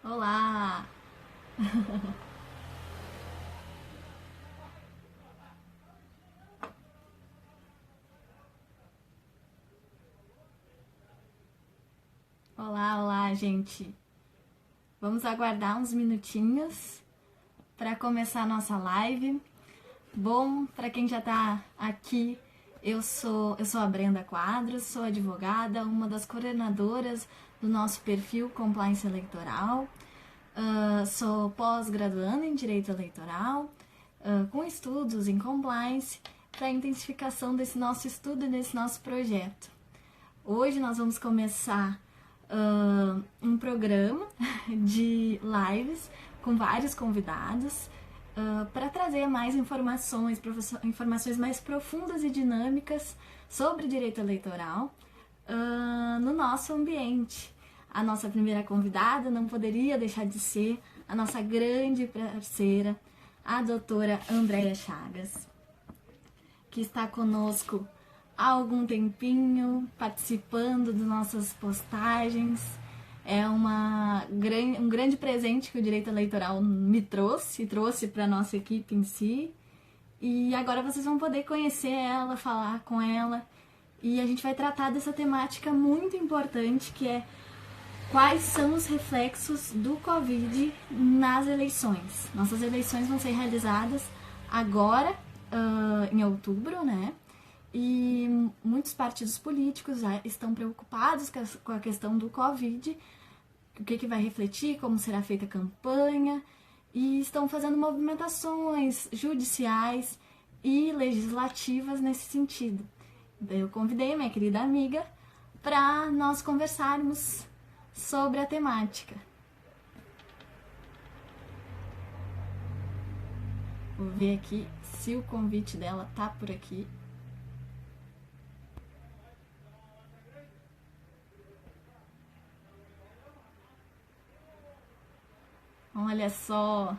Olá! Olá, olá, gente! Vamos aguardar uns minutinhos para começar a nossa live. Bom, para quem já está aqui, eu sou a Brenda Quadros, sou advogada, uma das coordenadoras do nosso perfil Compliance Eleitoral. Sou pós-graduanda em Direito Eleitoral, com estudos em Compliance, para a intensificação desse nosso estudo e desse nosso projeto. Hoje nós vamos começar um programa de lives com vários convidados para trazer mais informações mais profundas e dinâmicas sobre direito eleitoral no nosso ambiente. A nossa primeira convidada não poderia deixar de ser a nossa grande parceira, a doutora Andréia Chagas, que está conosco há algum tempinho, participando das nossas postagens. É um grande presente que o direito eleitoral me trouxe para a nossa equipe em si. E agora vocês vão poder conhecer ela, falar com ela. E a gente vai tratar dessa temática muito importante, que é quais são os reflexos do Covid nas eleições. Nossas eleições vão ser realizadas agora, em outubro, né? E muitos partidos políticos já estão preocupados com a questão do Covid, o que vai refletir, como será feita a campanha, e estão fazendo movimentações judiciais e legislativas nesse sentido. Eu convidei a minha querida amiga para nós conversarmos sobre a temática. Vou ver aqui se o convite dela tá por aqui. Olha só!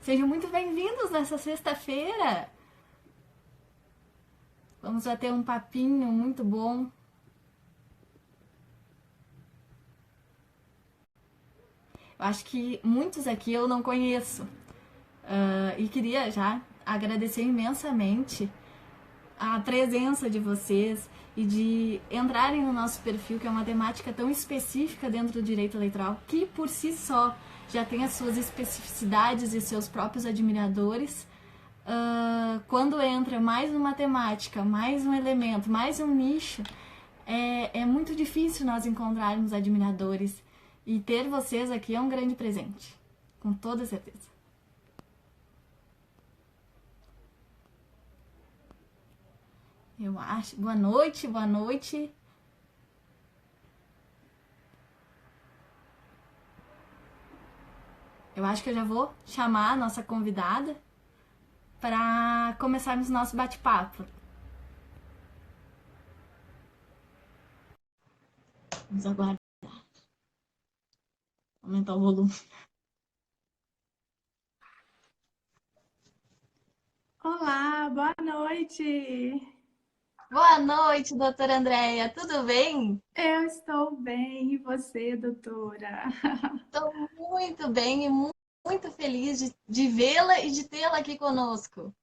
Sejam muito bem-vindos nessa sexta-feira! Vamos bater um papinho muito bom. Eu acho que muitos aqui eu não conheço. E queria já agradecer imensamente a presença de vocês e de entrarem no nosso perfil, que é uma temática tão específica dentro do direito eleitoral, que por si só já tem as suas especificidades e seus próprios admiradores. Quando entra mais uma temática, mais um elemento, mais um nicho, é muito difícil nós encontrarmos admiradores. E ter vocês aqui é um grande presente, com toda certeza. Eu acho. Boa noite, boa noite. Eu acho que eu já vou chamar a nossa convidada para começarmos nosso bate-papo. Vamos aguardar. Aumentar o volume. Olá, boa noite. Boa noite, doutora Andréia. Tudo bem? Eu estou bem, e você, doutora? Estou muito bem e muito feliz de vê-la e de tê-la aqui conosco.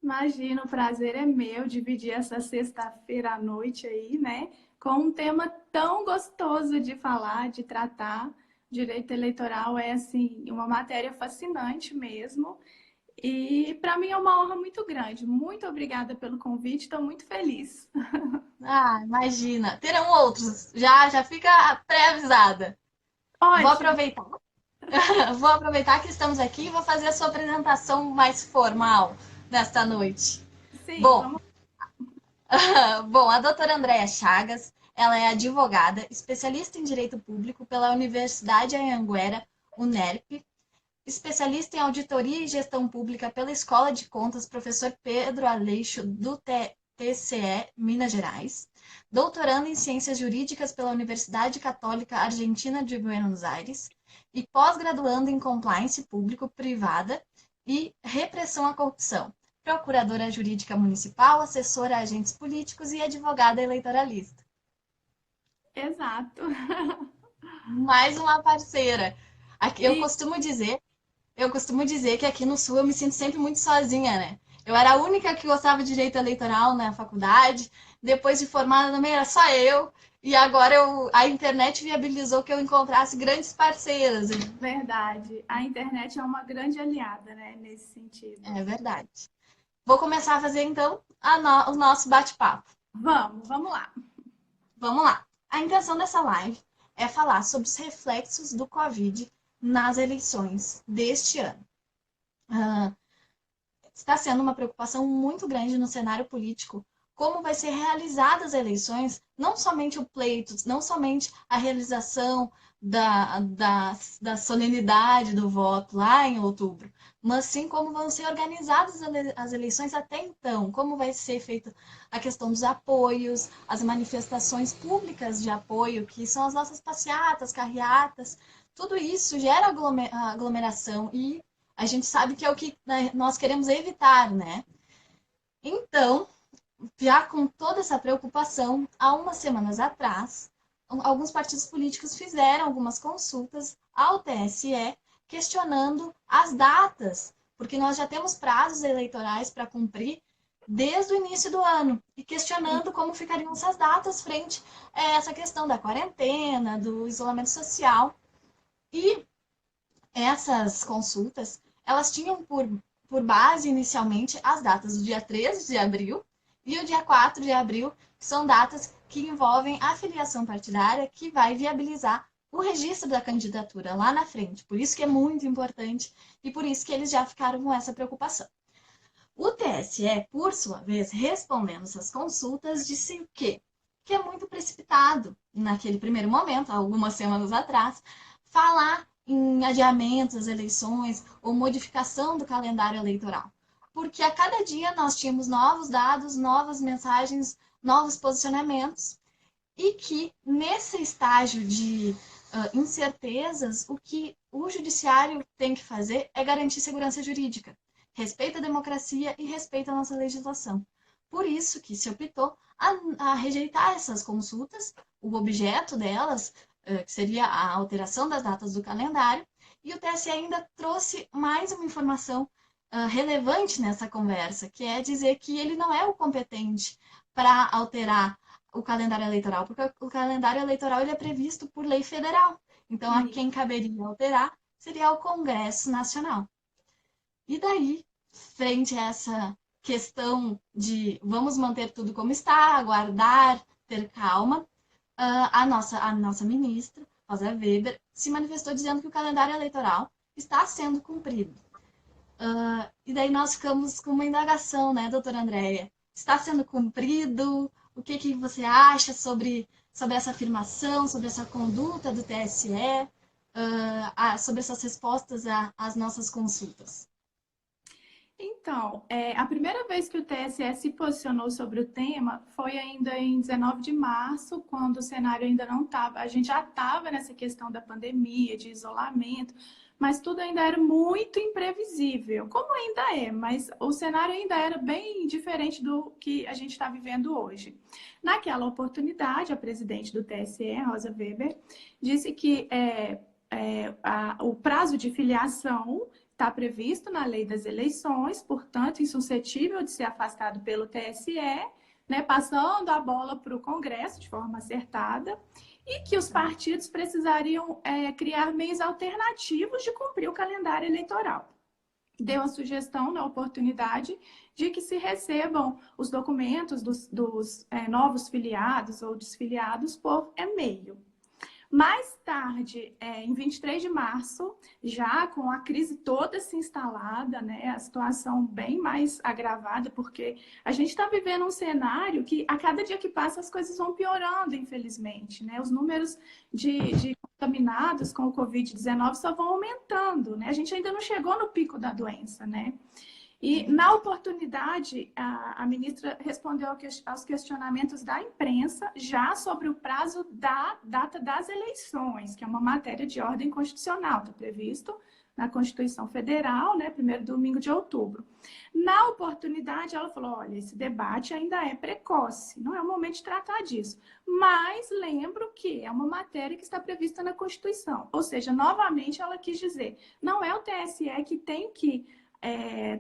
Imagina, o prazer é meu dividir essa sexta-feira à noite aí, né? Com um tema tão gostoso de falar, de tratar. Direito eleitoral é, assim, uma matéria fascinante mesmo. E para mim é uma honra muito grande. Muito obrigada pelo convite, estou muito feliz. Ah, imagina. Terão outros. Já fica pré-avisada. Vou Ótimo, aproveitar. Vou aproveitar que estamos aqui e vou fazer a sua apresentação mais formal nesta noite. sim, Bom, vamos. bom, a doutora Andréia Chagas, ela é advogada, especialista em Direito Público pela Universidade Anhanguera, UNERP, especialista em Auditoria e Gestão Pública pela Escola de Contas Professor Pedro Aleixo, do TCE, Minas Gerais, doutorando em Ciências Jurídicas pela Universidade Católica Argentina de Buenos Aires e pós-graduando em Compliance Público-Privada e Repressão à Corrupção procuradora jurídica municipal, assessora a agentes políticos e advogada eleitoralista. Exato. Mais uma parceira. Aqui, E eu costumo dizer que aqui no Sul eu me sinto sempre muito sozinha, né? Eu era a única que gostava de direito eleitoral na faculdade. Depois de formada também era só eu. E agora a internet viabilizou que eu encontrasse grandes parceiras. verdade, a internet é uma grande aliada, né, nesse sentido. É verdade. Vou começar a fazer então o nosso bate-papo. Vamos lá. Vamos lá. A intenção dessa live é falar sobre os reflexos do Covid nas eleições deste ano. Ah, está sendo uma preocupação muito grande no cenário político como vai ser realizadas as eleições, não somente o pleito, não somente a realização da solenidade do voto lá em outubro, mas sim como vão ser organizadas as eleições até então, como vai ser feita a questão dos apoios, as manifestações públicas de apoio, que são as nossas passeatas, carreatas, tudo isso gera aglomeração e a gente sabe que é o que, né, nós queremos evitar, né? Então, já com toda essa preocupação, há umas semanas atrás, alguns partidos políticos fizeram algumas consultas ao TSE questionando as datas, porque nós já temos prazos eleitorais para cumprir desde o início do ano, e questionando como ficariam essas datas frente a essa questão da quarentena, do isolamento social. E essas consultas, elas tinham por base inicialmente as datas do dia 13 de abril e o dia 4 de abril, que são datas que envolvem a filiação partidária que vai viabilizar o registro da candidatura lá na frente. Por isso que é muito importante e por isso que eles já ficaram com essa preocupação. O TSE, por sua vez, respondendo essas consultas, disse o quê? Que é muito precipitado, naquele primeiro momento, algumas semanas atrás, falar em adiamentos das eleições ou modificação do calendário eleitoral. Porque a cada dia nós tínhamos novos dados, novas mensagens, novos posicionamentos, e que nesse estágio de incertezas, o que o judiciário tem que fazer é garantir segurança jurídica, respeito à democracia e respeito à nossa legislação. Por isso que se optou a rejeitar essas consultas, o objeto delas, que seria a alteração das datas do calendário, e o TSE ainda trouxe mais uma informação relevante nessa conversa, que é dizer que ele não é o competente para alterar o calendário eleitoral, porque o calendário eleitoral ele é previsto por lei federal. Então, a quem caberia alterar seria o Congresso Nacional. E daí, frente a essa questão de vamos manter tudo como está, aguardar, ter calma, a nossa ministra, Rosa Weber, se manifestou dizendo que o calendário eleitoral está sendo cumprido. E daí nós ficamos com uma indagação, né, doutora Andréia? Está sendo cumprido? O que você acha sobre essa afirmação, sobre essa conduta do TSE, sobre essas respostas às nossas consultas? Então, a primeira vez que o TSE se posicionou sobre o tema foi ainda em 19 de março, quando o cenário ainda não estava, a gente já estava nessa questão da pandemia, de isolamento, mas tudo ainda era muito imprevisível, como ainda é, mas o cenário ainda era bem diferente do que a gente está vivendo hoje. Naquela oportunidade, a presidente do TSE, Rosa Weber, disse que o prazo de filiação está previsto na lei das eleições, portanto, insuscetível de ser afastado pelo TSE, né, passando a bola para o Congresso de forma acertada, e que os partidos precisariam criar meios alternativos de cumprir o calendário eleitoral. Deu a sugestão, na oportunidade, de que se recebam os documentos dos novos filiados ou desfiliados por e-mail. Mais tarde, em 23 de março, já com a crise toda se instalada, né, a situação bem mais agravada, porque a gente está vivendo um cenário que a cada dia que passa as coisas vão piorando, infelizmente, né? Os números de contaminados com o Covid-19 só vão aumentando, né? A gente ainda não chegou no pico da doença, né? E, na oportunidade, a ministra respondeu aos questionamentos da imprensa já sobre o prazo da data das eleições, que é uma matéria de ordem constitucional, está previsto na Constituição Federal, né, primeiro domingo de outubro. Na oportunidade, ela falou, olha, esse debate ainda é precoce, não é o momento de tratar disso. Mas lembro que é uma matéria que está prevista na Constituição. Ou seja, novamente, ela quis dizer, não é o TSE que tem que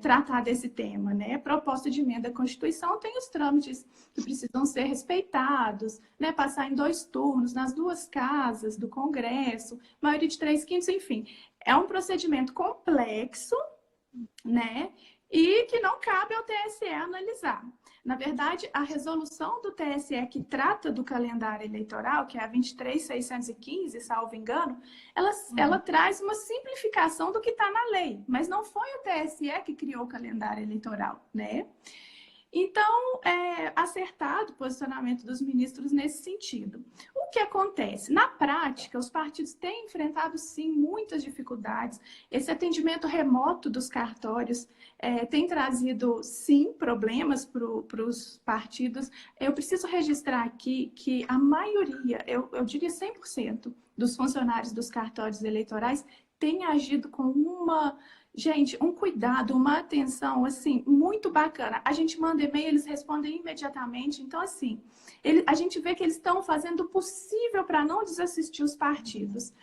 tratar desse tema, né? Proposta de emenda à Constituição tem os trâmites que precisam ser respeitados, né? Passar em 2 turnos, nas 2 casas do Congresso, maioria de 3/5, enfim. É um procedimento complexo, né? E que não cabe ao TSE analisar. Na verdade, a resolução do TSE que trata do calendário eleitoral, que é a 23.615, salvo engano, ela traz uma simplificação do que está na lei, mas não foi o TSE que criou o calendário eleitoral, né? Então, é acertado o posicionamento dos ministros nesse sentido. O que acontece? Na prática, os partidos têm enfrentado, sim, muitas dificuldades. Esse atendimento remoto dos cartórios tem trazido, sim, problemas para os partidos. Eu preciso registrar aqui que a maioria, eu diria 100% dos funcionários dos cartórios eleitorais tem agido com gente, um cuidado, uma atenção, assim, muito bacana. A gente manda e-mail, eles respondem imediatamente. Então, assim, a gente vê que eles estão fazendo o possível para não desassistir os partidos.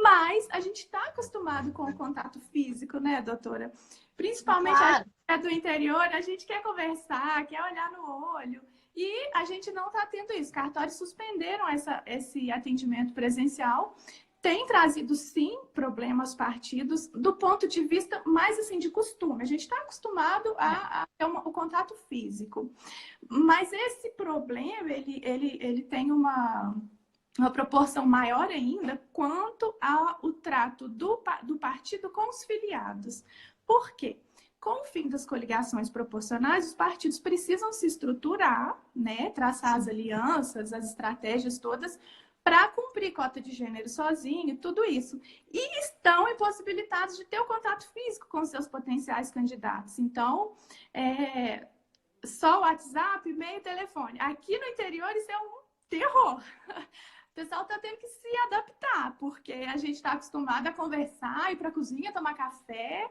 Mas a gente está acostumado com o contato físico, né, doutora? Principalmente a gente é do interior, a gente quer conversar, quer olhar no olho. E a gente não está tendo isso. Cartórios suspenderam esse atendimento presencial. Tem trazido, sim, problemas aos partidos do ponto de vista mais, assim, de costume. A gente está acostumado a ter o contato físico. Mas esse problema, ele tem uma proporção maior ainda quanto ao trato do partido com os filiados. Por quê? Com o fim das coligações proporcionais, os partidos precisam se estruturar, né, traçar as alianças, as estratégias todas, para cumprir cota de gênero sozinho, tudo isso. E estão impossibilitados de ter o contato físico com seus potenciais candidatos. Então, só o WhatsApp, e-mail, telefone. Aqui no interior, isso é um terror. O pessoal está tendo que se adaptar, porque a gente está acostumado a conversar, ir para a cozinha, tomar café.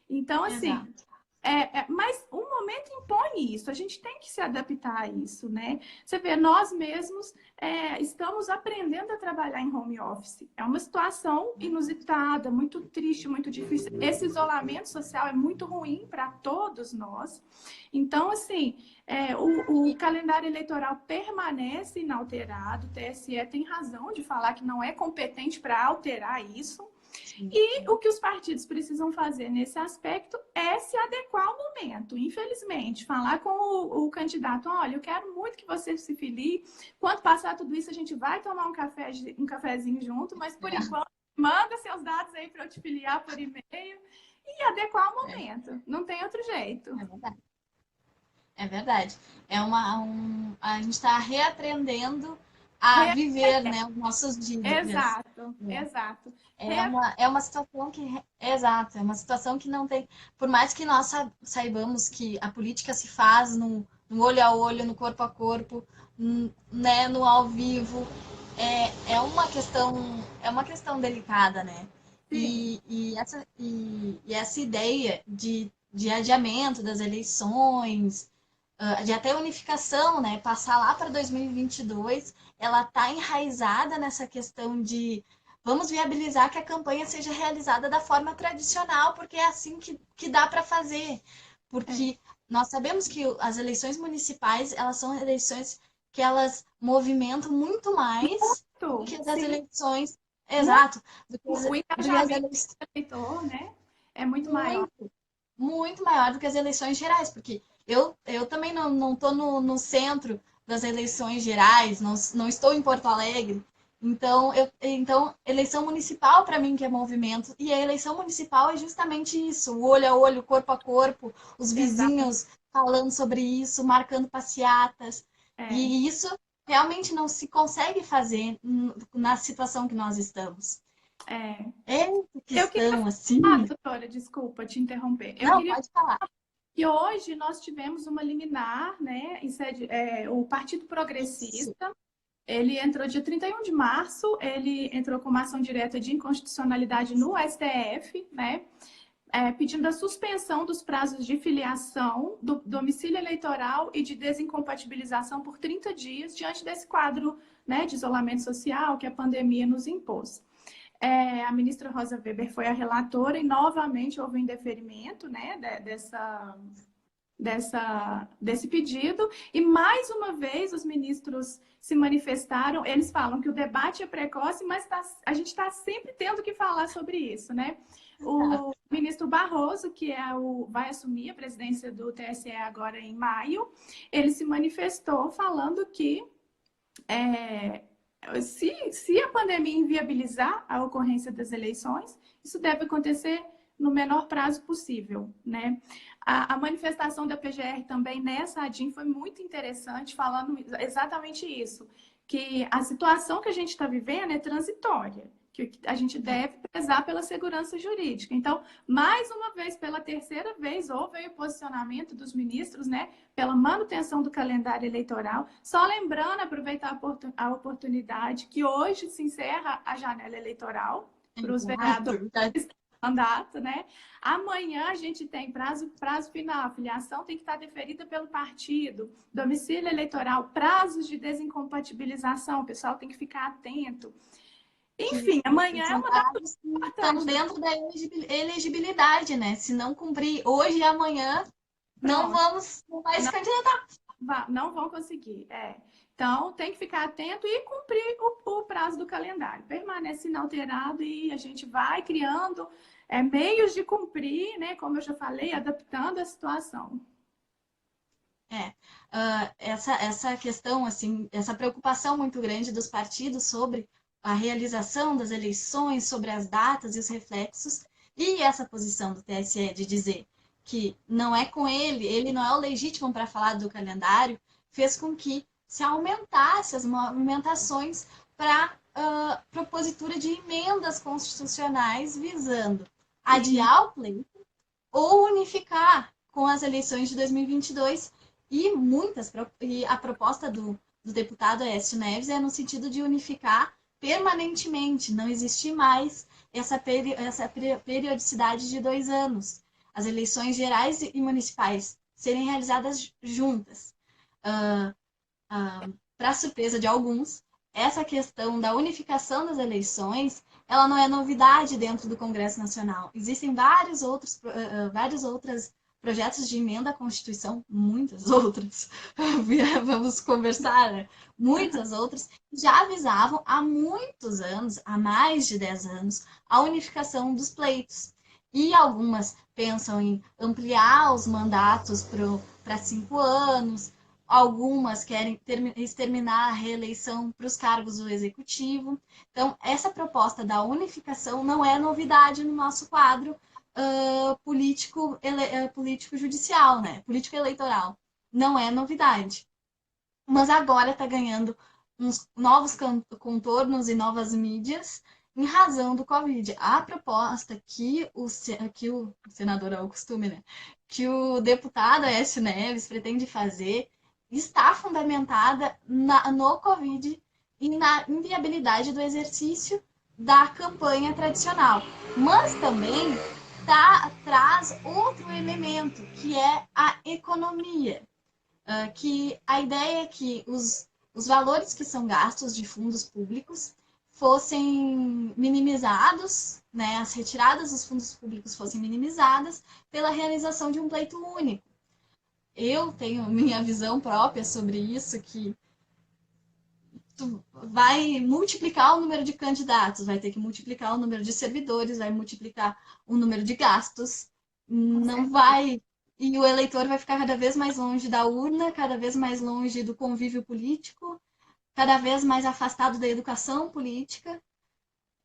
Então, assim... Exato. Mas o momento impõe isso, a gente tem que se adaptar a isso, né? Você vê, nós mesmos estamos aprendendo a trabalhar em home office. É uma situação inusitada, muito triste, muito difícil. Esse isolamento social é muito ruim para todos nós. Então, assim, o calendário eleitoral permanece inalterado. O TSE tem razão de falar que não é competente para alterar isso. E o que os partidos precisam fazer nesse aspecto é se adequar ao momento. Infelizmente, falar com o candidato, olha, eu quero muito que você se filie. Quando passar tudo isso, a gente vai tomar um cafezinho junto, mas por enquanto, manda seus dados aí para eu te filiar por e-mail e adequar ao momento. Não tem outro jeito. É verdade. É verdade. A gente está reaprendendo a viver, né, os nossos dias. Exato, exato. É uma situação que... Exato, é uma situação que não tem... Por mais que nós saibamos que a política se faz no olho a olho, no corpo a corpo, né, no ao vivo, é uma questão delicada, né? E essa ideia de adiamento das eleições, de até unificação, né, passar lá para 2022, ela está enraizada nessa questão de vamos viabilizar que a campanha seja realizada da forma tradicional, porque é assim que dá para fazer. Porque nós sabemos que as eleições municipais, elas são eleições que elas movimentam muito mais do que as eleições... Exato. O engajamento do eleitor, né? É muito maior. Muito maior do que as eleições gerais, porque eu também não estou no centro das eleições gerais, não estou em Porto Alegre. Então, eleição municipal para mim que é movimento, e a eleição municipal é justamente isso, o olho a olho, corpo a corpo, os vizinhos falando sobre isso, marcando passeatas. E isso realmente não se consegue fazer na situação que nós estamos. Eu queria falar, assim... doutora, desculpa te interromper. Não, pode falar. E hoje nós tivemos uma liminar, né, o Partido Progressista, ele entrou dia 31 de março, ele entrou com uma ação direta de inconstitucionalidade no STF, né, pedindo a suspensão dos prazos de filiação, do domicílio eleitoral e de desincompatibilização por 30 dias, diante desse quadro, né, de isolamento social que a pandemia nos impôs. A ministra Rosa Weber foi a relatora e novamente houve um indeferimento, né, desse pedido. E mais uma vez os ministros se manifestaram, eles falam que o debate é precoce, mas a gente está sempre tendo que falar sobre isso, né? O ministro Barroso, que vai assumir a presidência do TSE agora em maio, ele se manifestou falando que se a pandemia inviabilizar a ocorrência das eleições, isso deve acontecer no menor prazo possível, né? A manifestação da PGR também nessa ADIM foi muito interessante, falando exatamente isso, que a situação que a gente está vivendo é transitória, que a gente deve prezar pela segurança jurídica. Então, mais uma vez, pela terceira vez, houve o posicionamento dos ministros, né, pela manutenção do calendário eleitoral. Só lembrando, aproveitar a oportunidade, que hoje se encerra a janela eleitoral para os vereadores mandato, né? Amanhã a gente tem prazo final, a filiação tem que estar deferida pelo partido, domicílio eleitoral, prazos de desincompatibilização, o pessoal tem que ficar atento. Enfim, amanhã é uma data importante. Estão dentro da elegibilidade, né? Se não cumprir hoje e amanhã, não vamos mais candidatar. Não vão conseguir, Então, tem que ficar atento e cumprir o prazo do calendário. Permanece inalterado e a gente vai criando meios de cumprir, né? Como eu já falei, adaptando a situação. Essa questão, assim, essa preocupação muito grande dos partidos sobre a realização das eleições, sobre as datas e os reflexos, e essa posição do TSE de dizer que não é com ele não é o legítimo para falar do calendário, fez com que se aumentasse as movimentações para propositura de emendas constitucionais visando adiar o pleito ou unificar com as eleições de 2022 e a proposta do deputado Aécio Neves é no sentido de unificar permanentemente, não existir mais essa periodicidade de 2 anos. As eleições gerais e municipais serem realizadas juntas. Para surpresa de alguns, essa questão da unificação das eleições, ela não é novidade dentro do Congresso Nacional. Existem vários outros projetos de emenda à Constituição, muitas outras, vamos conversar, né? Muitas outras, já avisavam há muitos anos, há mais de 10 anos, a unificação dos pleitos. E algumas pensam em ampliar os mandatos para 5 anos, algumas querem exterminar a reeleição para os cargos do Executivo. Então, essa proposta da unificação não é novidade no nosso quadro político-judicial, né? Político-eleitoral. Não é novidade. Mas agora está ganhando uns novos contornos e novas mídias em razão do Covid. A proposta que o senador, é o costume, né? Que o deputado Aécio Neves pretende fazer está fundamentada no Covid e na inviabilidade do exercício da campanha tradicional. Mas também traz outro elemento, que é a economia. Que a ideia é que os valores que são gastos de fundos públicos fossem minimizados, né, as retiradas dos fundos públicos fossem minimizadas pela realização de um pleito único. Eu tenho minha visão própria sobre isso, que tu vai multiplicar o número de candidatos, vai ter que multiplicar o número de servidores, vai multiplicar o número de gastos, não vai... E o eleitor vai ficar cada vez mais longe da urna, cada vez mais longe do convívio político, cada vez mais afastado da educação política.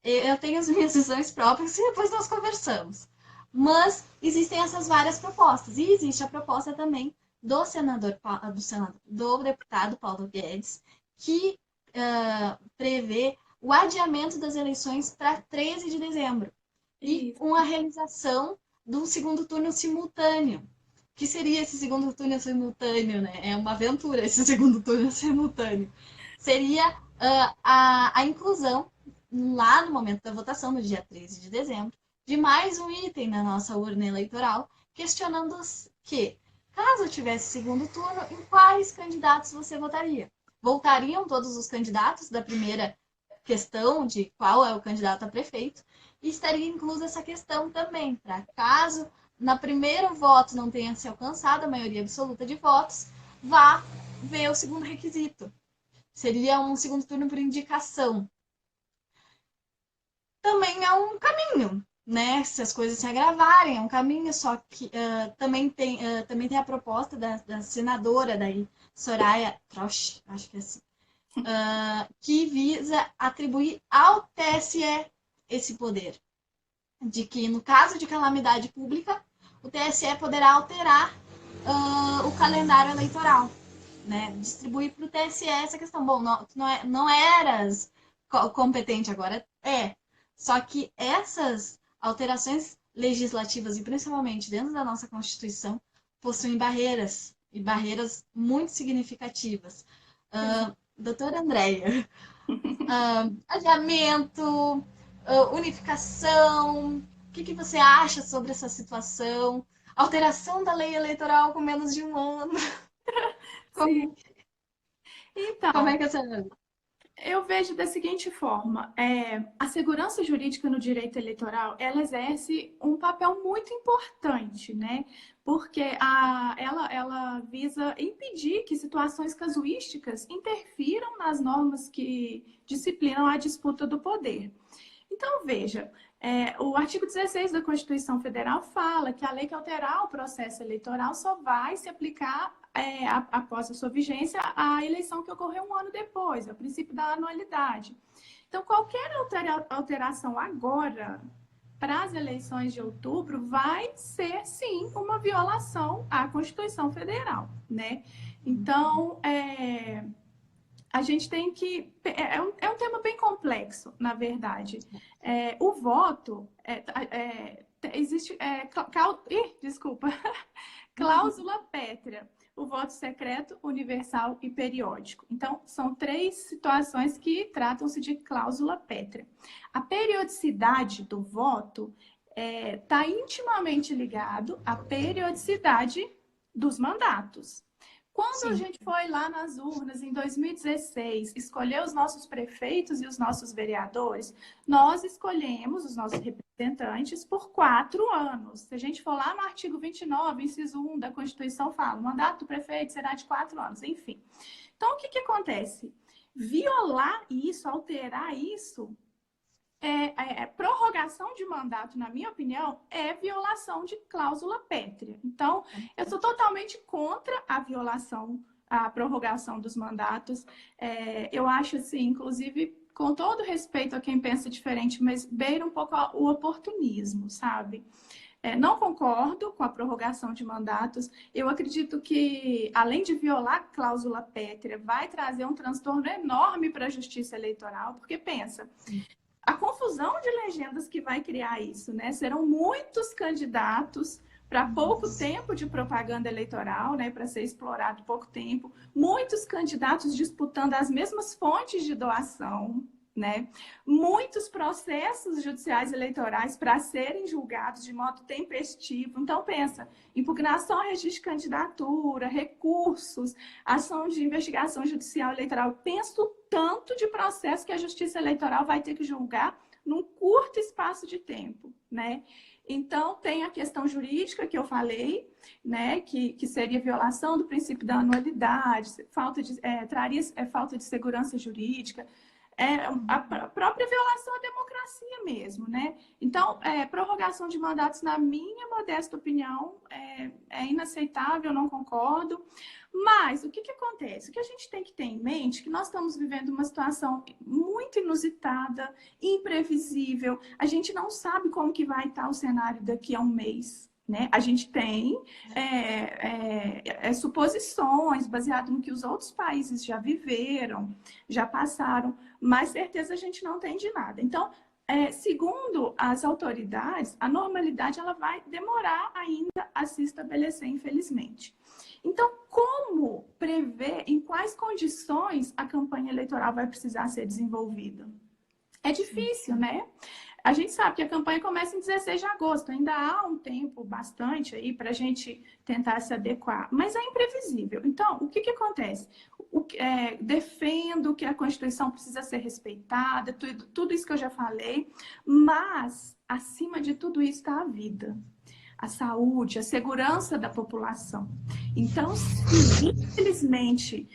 Eu tenho as minhas visões próprias e depois nós conversamos. Mas existem essas várias propostas. E existe a proposta também do deputado Paulo Guedes, que prevê o adiamento das eleições para 13 de dezembro. E com a realização de um segundo turno simultâneo. que seria esse segundo turno simultâneo, né? É uma aventura esse segundo turno simultâneo. Seria a inclusão, lá no momento da votação, no dia 13 de dezembro, de mais um item na nossa urna eleitoral, questionando que, caso tivesse segundo turno, em quais candidatos você votaria? Voltariam todos os candidatos da primeira questão de qual é o candidato a prefeito, e estaria inclusa essa questão também, para caso na primeiro voto não tenha se alcançado a maioria absoluta de votos, vá ver o segundo requisito. Seria um segundo turno por indicação. Também é um caminho, né? Se as coisas se agravarem, é um caminho, só que também tem a proposta da senadora daí, Soraya Trausch, acho que é assim, que visa atribuir ao TSE esse poder. De que, no caso de calamidade pública, o TSE poderá alterar o calendário eleitoral, né? Distribuir para o TSE essa questão. Bom, não eras competente agora, Só que essas alterações legislativas, e principalmente dentro da nossa Constituição, possuem barreiras, e barreiras muito significativas. Doutora Andréia, adiamento, unificação, o que você acha sobre essa situação? Alteração da lei eleitoral com menos de um ano. Sim. Então, Como é que você... eu vejo da seguinte forma, a segurança jurídica no direito eleitoral, ela exerce um papel muito importante, né? Porque ela visa impedir que situações casuísticas interfiram nas normas que disciplinam a disputa do poder. Então, veja, o artigo 16 da Constituição Federal fala que a lei que alterar o processo eleitoral só vai se aplicar após a sua vigência à eleição que ocorreu um ano depois, ao princípio da anualidade. Então, qualquer alteração agora para as eleições de outubro vai ser, sim, uma violação à Constituição Federal, né? Então, a gente tem que... É um tema bem complexo, na verdade. O voto... existe... desculpa. Cláusula pétrea. O voto secreto, universal e periódico. Então, são 3 situações que tratam-se de cláusula pétrea. A periodicidade do voto está intimamente ligado à periodicidade dos mandatos. Quando a gente foi lá nas urnas em 2016, escolher os nossos prefeitos e os nossos vereadores, nós escolhemos os nossos representantes por 4 anos. Se a gente for lá no artigo 29, inciso 1 da Constituição, fala, o mandato do prefeito será de 4 anos, enfim. Então, o que acontece? Violar isso, alterar isso, prorrogação de mandato, na minha opinião, é violação de cláusula pétrea. Então, eu sou totalmente contra a violação, a prorrogação dos mandatos. Eu acho, assim, inclusive, com todo respeito a quem pensa diferente, mas beira um pouco o oportunismo, sabe? Não concordo com a prorrogação de mandatos. Eu acredito que, além de violar a cláusula pétrea, vai trazer um transtorno enorme para a justiça eleitoral, porque pensa... A confusão de legendas que vai criar isso, né? Serão muitos candidatos para pouco tempo de propaganda eleitoral, né? Para ser explorado pouco tempo. Muitos candidatos disputando as mesmas fontes de doação, né? Muitos processos judiciais eleitorais para serem julgados de modo tempestivo. Então, pensa, impugnação a registro de candidatura, recursos, ação de investigação judicial eleitoral. Penso tanto de processo que a Justiça Eleitoral vai ter que julgar num curto espaço de tempo, né? Então, tem a questão jurídica que eu falei, né, que seria violação do princípio da anualidade, traria falta de segurança jurídica, a própria violação à democracia mesmo, né? Então, prorrogação de mandatos, na minha modesta opinião, é inaceitável, eu não concordo. Mas, o que acontece? O que a gente tem que ter em mente é que nós estamos vivendo uma situação muito inusitada, imprevisível. A gente não sabe como que vai estar o cenário daqui a um mês, né? A gente tem suposições baseadas no que os outros países já viveram, já passaram, mas certeza a gente não tem de nada. Então, Segundo as autoridades, a normalidade ela vai demorar ainda a se estabelecer, infelizmente. Então, como prever em quais condições a campanha eleitoral vai precisar ser desenvolvida? É difícil, né? A gente sabe que a campanha começa em 16 de agosto, ainda há um tempo bastante aí para a gente tentar se adequar, mas é imprevisível. Então, o que acontece? Defendo que a Constituição precisa ser respeitada, tudo isso que eu já falei, mas acima de tudo isso está a vida, a saúde, a segurança da população. Então, se infelizmente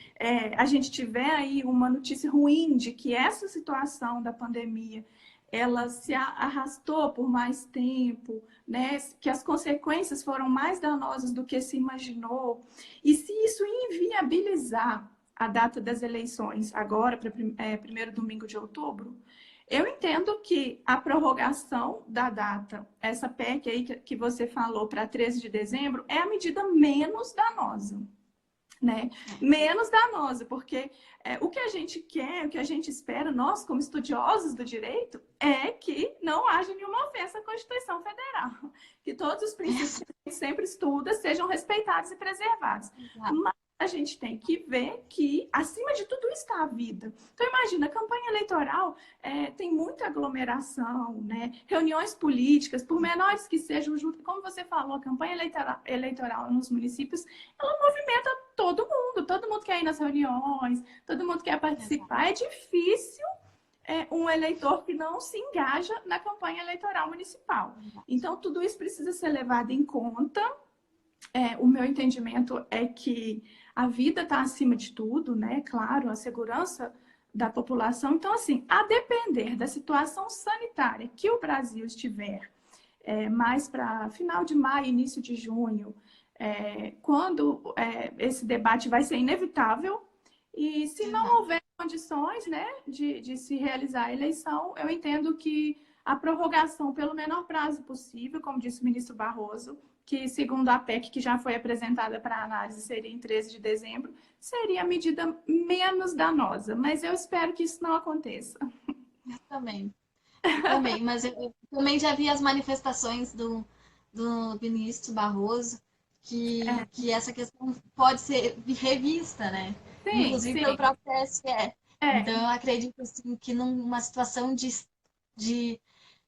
a gente tiver aí uma notícia ruim de que essa situação da pandemia ela se arrastou por mais tempo, né? Que as consequências foram mais danosas do que se imaginou, e se isso inviabilizar a data das eleições, agora para primeiro domingo de outubro, eu entendo que a prorrogação da data, essa PEC aí que você falou para 13 de dezembro, é a medida menos danosa. Né? Menos danosa, porque o que a gente quer, o que a gente espera, nós como estudiosos do direito, é que não haja nenhuma ofensa à Constituição Federal, que todos os princípios que a gente sempre estuda sejam respeitados e preservados. Mas a gente tem que ver que, acima de tudo, está a vida. Então, imagina, a campanha eleitoral tem muita aglomeração, né? Reuniões políticas, por menores que sejam, como você falou, a campanha eleitoral nos municípios, ela movimenta todo mundo quer ir nas reuniões, todo mundo quer participar. É difícil um eleitor que não se engaja na campanha eleitoral municipal. Então, tudo isso precisa ser levado em conta. O meu entendimento é que a vida está acima de tudo, né? Claro, a segurança da população. Então, assim, a depender da situação sanitária que o Brasil estiver mais para final de maio, início de junho, quando esse debate vai ser inevitável, e se não houver condições, né, de se realizar a eleição, eu entendo que a prorrogação pelo menor prazo possível, como disse o ministro Barroso, que segundo a PEC que já foi apresentada para análise seria em 13 de dezembro, seria a medida menos danosa, mas eu espero que isso não aconteça. Também, mas eu também já vi as manifestações do ministro Barroso, que essa questão pode ser revista, né? Sim, Inclusive sim. pelo próprio TSE. Então, eu acredito assim, que numa situação de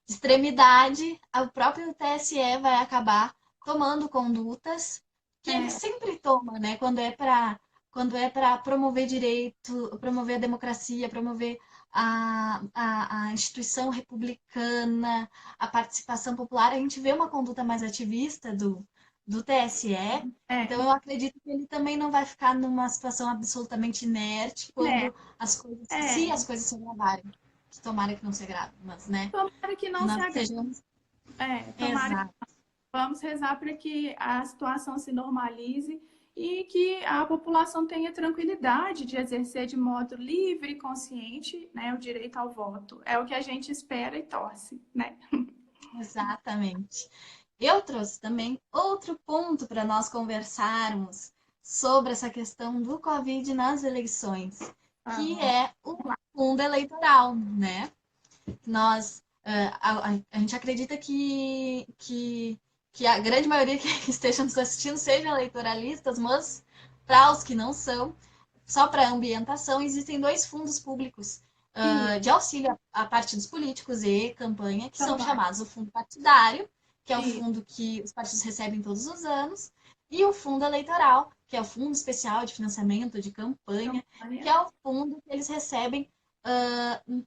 extremidade, o próprio TSE vai acabar tomando condutas que ele sempre toma, né? Quando é para promover direito, promover a democracia, promover a instituição republicana, a participação popular, a gente vê uma conduta mais ativista do TSE. Então, eu acredito que ele também não vai ficar numa situação absolutamente inerte quando se as coisas se agravarem. Tomara que não se agrave, mas, né? Tomara que não se agrave. Sejamos... Tomara que vamos rezar para que a situação se normalize e que a população tenha tranquilidade de exercer de modo livre e consciente, né, o direito ao voto. É o que a gente espera e torce, né? Exatamente. Eu trouxe também outro ponto para nós conversarmos sobre essa questão do Covid nas eleições, que é o fundo eleitoral, né? Nós, a gente acredita que a grande maioria que esteja nos assistindo sejam eleitoralistas, mas para os que não são, só para ambientação, existem 2 fundos públicos de auxílio a partidos políticos e campanha, que são chamados o fundo partidário, que é o fundo que os partidos recebem todos os anos, e o fundo eleitoral, que é o fundo especial de financiamento de campanha, que é o fundo que eles recebem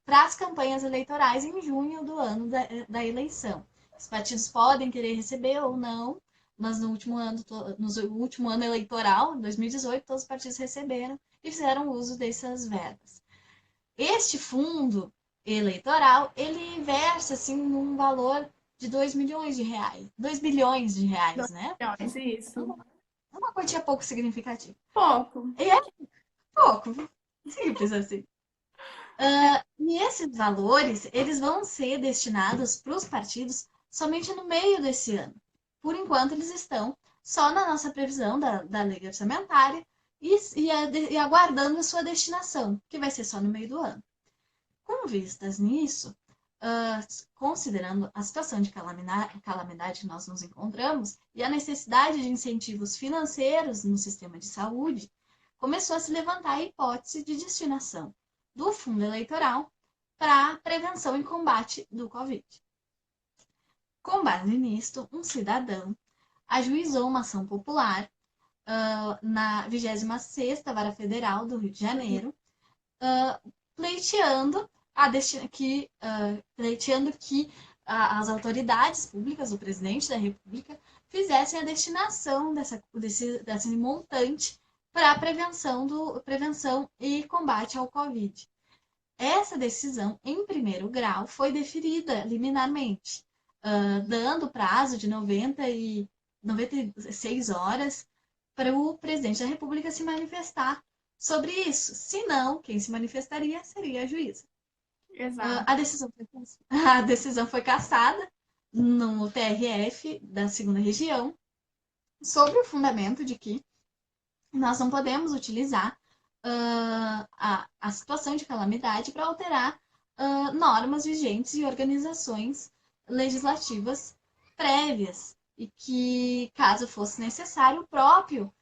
para as campanhas eleitorais em junho do ano da eleição. Os partidos podem querer receber ou não, mas no último ano eleitoral, em 2018, todos os partidos receberam e fizeram uso dessas verbas. Este fundo eleitoral, ele versa assim, num valor de 2 milhões de reais. 2 bilhões de reais, né? Isso. Uma quantia pouco significativa. Pouco. Pouco. Simples assim. E esses valores, eles vão ser destinados para os partidos somente no meio desse ano. Por enquanto, eles estão só na nossa previsão da lei orçamentária e aguardando a sua destinação, que vai ser só no meio do ano. Com vistas nisso, considerando a situação de calamidade que nós nos encontramos e a necessidade de incentivos financeiros no sistema de saúde, começou a se levantar a hipótese de destinação do fundo eleitoral para prevenção e combate do Covid. Com base nisto, um cidadão ajuizou uma ação popular na 26ª Vara Federal do Rio de Janeiro, pleiteando que as autoridades públicas, o presidente da República, fizessem a destinação desse montante para prevenção e combate ao Covid. Essa decisão, em primeiro grau, foi deferida liminarmente, dando prazo de 96 horas para o presidente da República se manifestar sobre isso. Se não, quem se manifestaria seria a juíza. Exato. A decisão foi cassada no TRF da 2ª Região, sobre o fundamento de que nós não podemos utilizar a situação de calamidade para alterar normas vigentes e organizações legislativas prévias, e que, caso fosse necessário, o próprio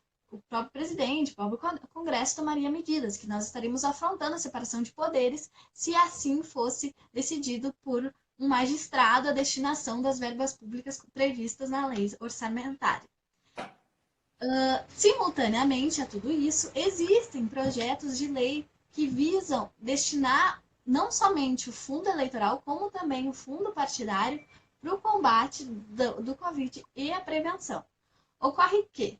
presidente, o próprio Congresso tomaria medidas, que nós estaríamos afrontando a separação de poderes se assim fosse decidido por um magistrado a destinação das verbas públicas previstas na lei orçamentária. Simultaneamente a tudo isso, existem projetos de lei que visam destinar não somente o fundo eleitoral, como também o fundo partidário para o combate do Covid e a prevenção. Ocorre que,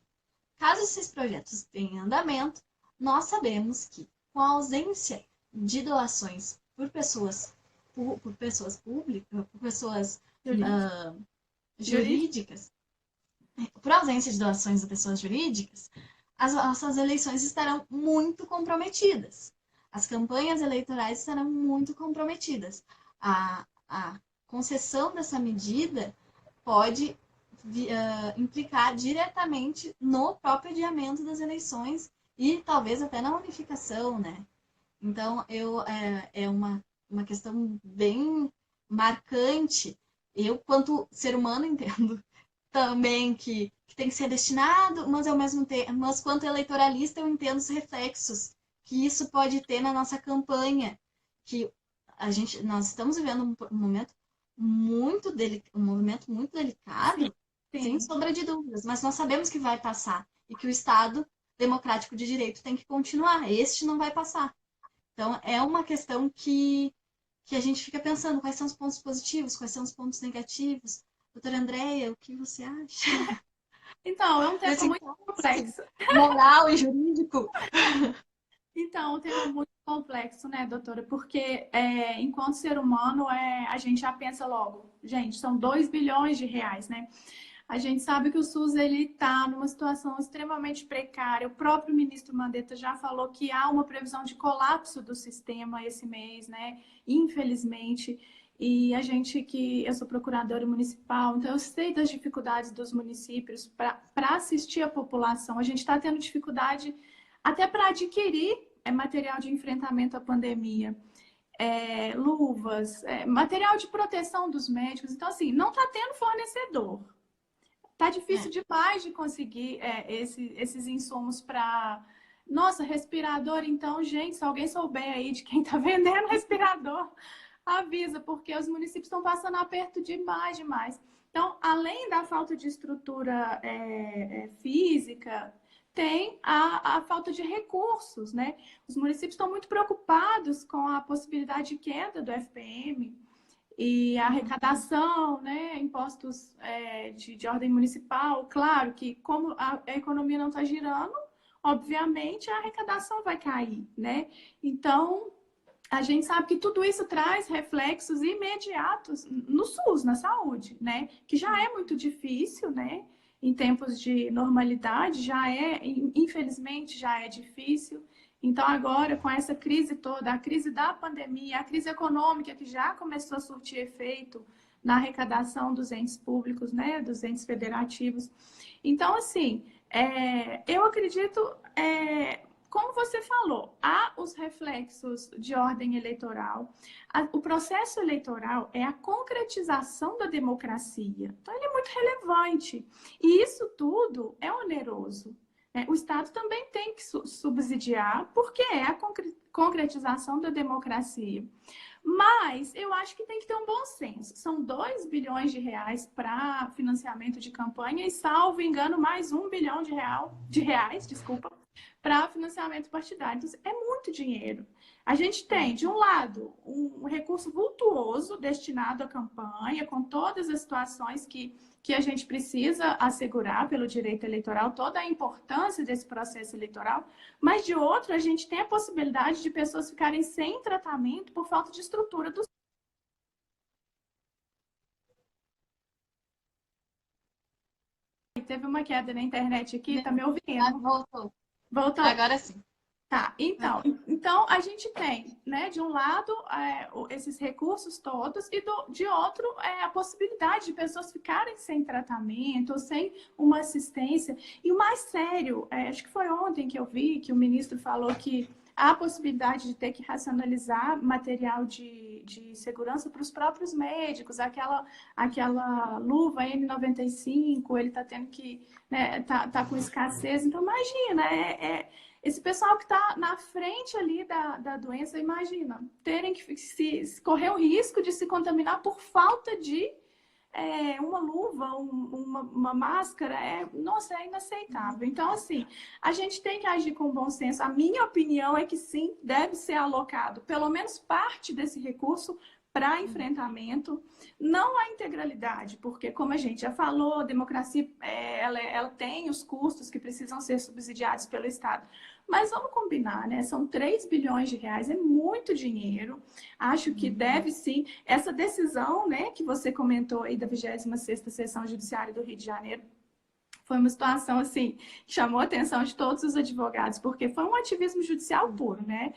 caso esses projetos tenham andamento, nós sabemos que, com a ausência de doações por pessoas públicas, por pessoas jurídicas, por ausência de doações de pessoas jurídicas, as nossas eleições estarão muito comprometidas. As campanhas eleitorais estarão muito comprometidas. A concessão dessa medida pode implicar diretamente no próprio adiamento das eleições e talvez até na unificação, né? Então, é uma questão bem marcante. Eu, quanto ser humano, entendo também que tem que ser destinado, mas ao mesmo tempo, mas quanto eleitoralista, eu entendo os reflexos que isso pode ter na nossa campanha, que nós estamos vivendo um momento muito delicado, Sim. sem sombra de dúvidas, mas nós sabemos que vai passar e que o Estado democrático de direito tem que continuar. Este não vai passar. Então, é uma questão que a gente fica pensando quais são os pontos positivos, quais são os pontos negativos. Doutora Andréia, o que você acha? Então, é um tema muito complexo. Moral e jurídico. Então, um tema muito complexo, né, doutora? Porque enquanto ser humano, a gente já pensa logo, gente, são 2 bilhões de reais, né? A gente sabe que o SUS está numa situação extremamente precária. O próprio ministro Mandetta já falou que há uma previsão de colapso do sistema esse mês, né? Infelizmente. E eu sou procuradora municipal, então eu sei das dificuldades dos municípios para assistir a população. A gente está tendo dificuldade até para adquirir material de enfrentamento à pandemia. Luvas, material de proteção dos médicos. Então, assim, não está tendo fornecedor. Tá difícil demais de conseguir esses insumos para... Nossa, respirador, então, gente, se alguém souber aí de quem tá vendendo respirador, avisa, porque os municípios estão passando aperto demais. Então, além da falta de estrutura física, tem a falta de recursos, né? Os municípios estão muito preocupados com a possibilidade de queda do FPM, e a arrecadação, né, impostos de ordem municipal. Claro que, como a economia não está girando, obviamente a arrecadação vai cair, né? Então, a gente sabe que tudo isso traz reflexos imediatos no SUS, na saúde, né? Que já é muito difícil, né? Em tempos de normalidade, infelizmente, já é difícil. Então, agora, com essa crise toda, a crise da pandemia, a crise econômica que já começou a surtir efeito na arrecadação dos entes públicos, né, dos entes federativos. Então, assim, eu acredito, como você falou, há os reflexos de ordem eleitoral. O processo eleitoral é a concretização da democracia. Então, ele é muito relevante. E isso tudo é oneroso. O Estado também tem que subsidiar, porque é a concretização da democracia. Mas eu acho que tem que ter um bom senso. São 2 bilhões de reais para financiamento de campanha e, salvo engano, mais 1 bilhão de reais, desculpa, para financiamento partidário. Então, é muito dinheiro. A gente tem, de um lado, um recurso vultuoso destinado à campanha, com todas as situações que a gente precisa assegurar pelo direito eleitoral, toda a importância desse processo eleitoral, mas de outro, a gente tem a possibilidade de pessoas ficarem sem tratamento por falta de estrutura do. Teve uma queda na internet aqui, tá me ouvindo? Voltou. Voltou. Agora sim. Tá, então a gente tem, né, de um lado, esses recursos todos e de outro, a possibilidade de pessoas ficarem sem tratamento, ou sem uma assistência. E o mais sério, acho que foi ontem que eu vi que o ministro falou que há a possibilidade de ter que racionalizar material de segurança para os próprios médicos, aquela luva N95, ele está tendo que, né, tá com escassez. Então, imagina, esse pessoal que está na frente ali da doença, imagina, terem que correr o risco de se contaminar por falta de uma luva, uma máscara. Nossa, é inaceitável. Então, assim, a gente tem que agir com bom senso. A minha opinião é que sim, deve ser alocado pelo menos parte desse recurso para enfrentamento, não a integralidade, porque, como a gente já falou, a democracia ela tem os custos que precisam ser subsidiados pelo Estado. Mas vamos combinar, né? São 3 bilhões de reais, é muito dinheiro. Acho que deve sim. Essa decisão, né, que você comentou aí da 26ª Sessão Judiciária do Rio de Janeiro, foi uma situação, assim, que chamou a atenção de todos os advogados, porque foi um ativismo judicial puro, né?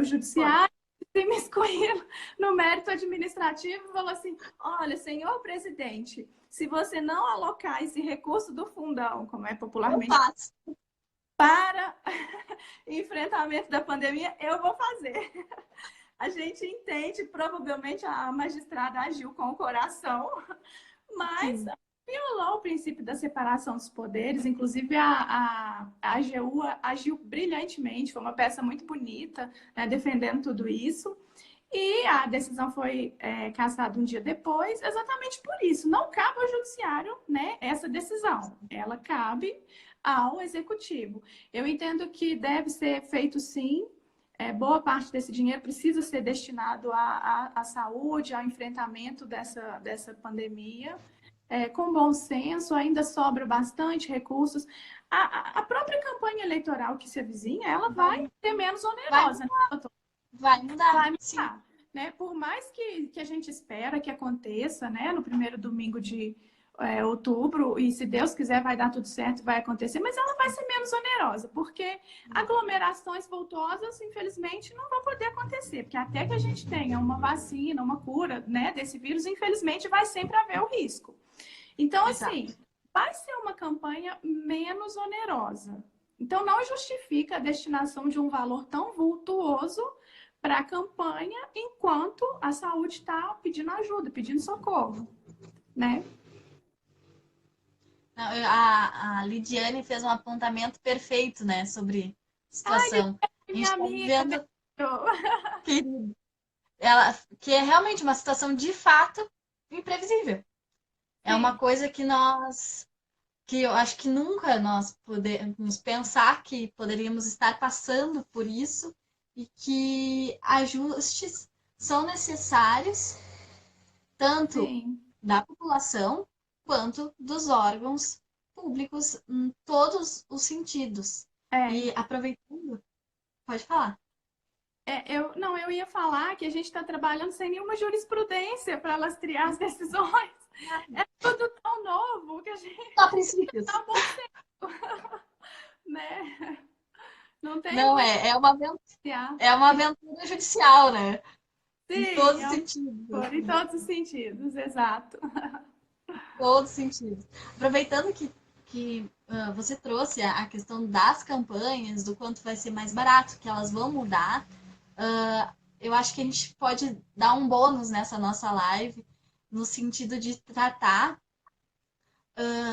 O judiciário se imiscuiu no mérito administrativo e falou assim: olha, senhor presidente, se você não alocar esse recurso do fundão, como é popularmente, para enfrentamento da pandemia, eu vou fazer. A gente entende, provavelmente a magistrada agiu com o coração, mas violou o princípio da separação dos poderes. Inclusive, a AGU agiu brilhantemente, foi uma peça muito bonita, né, defendendo tudo isso. E a decisão foi cassada um dia depois, exatamente por isso. Não cabe ao judiciário, né, essa decisão. Ela cabe ao executivo. Eu entendo que deve ser feito sim. Boa parte desse dinheiro precisa ser destinado à saúde, ao enfrentamento dessa pandemia. Com bom senso, ainda sobra bastante recursos. A própria campanha eleitoral que se avizinha, ela vai ser menos onerosa. Vai mudar. Vai mudar, né? Por mais que a gente espera que aconteça, né, no primeiro domingo de outubro, e se Deus quiser vai dar tudo certo, vai acontecer, mas ela vai ser menos onerosa, porque aglomerações vultuosas, infelizmente, não vão poder acontecer, porque até que a gente tenha uma vacina, uma cura, né, desse vírus, infelizmente vai sempre haver o risco. Então, assim, vai ser uma campanha menos onerosa. Então, não justifica a destinação de um valor tão vultuoso para a campanha, enquanto a saúde está pedindo ajuda, pedindo socorro, né? A Lidiane fez um apontamento perfeito, né, sobre a situação. Minha amiga, que é realmente uma situação de fato imprevisível. É uma coisa que eu acho que nunca nós podemos pensar que poderíamos estar passando por isso, e que ajustes são necessários tanto da população quanto dos órgãos públicos em todos os sentidos. E aproveitando, pode falar. Eu ia falar que a gente está trabalhando sem nenhuma jurisprudência para lastrear as decisões. É tudo tão novo que a gente só princípios. Tá bom tempo. Né? Não é uma aventura judicial, né? Sim, em todos os sentidos. Em todos os sentidos, exato. Todos os sentidos. Aproveitando que que você trouxe a questão das campanhas, do quanto vai ser mais barato, que elas vão mudar. Eu acho que a gente pode dar um bônus nessa nossa live, no sentido de tratar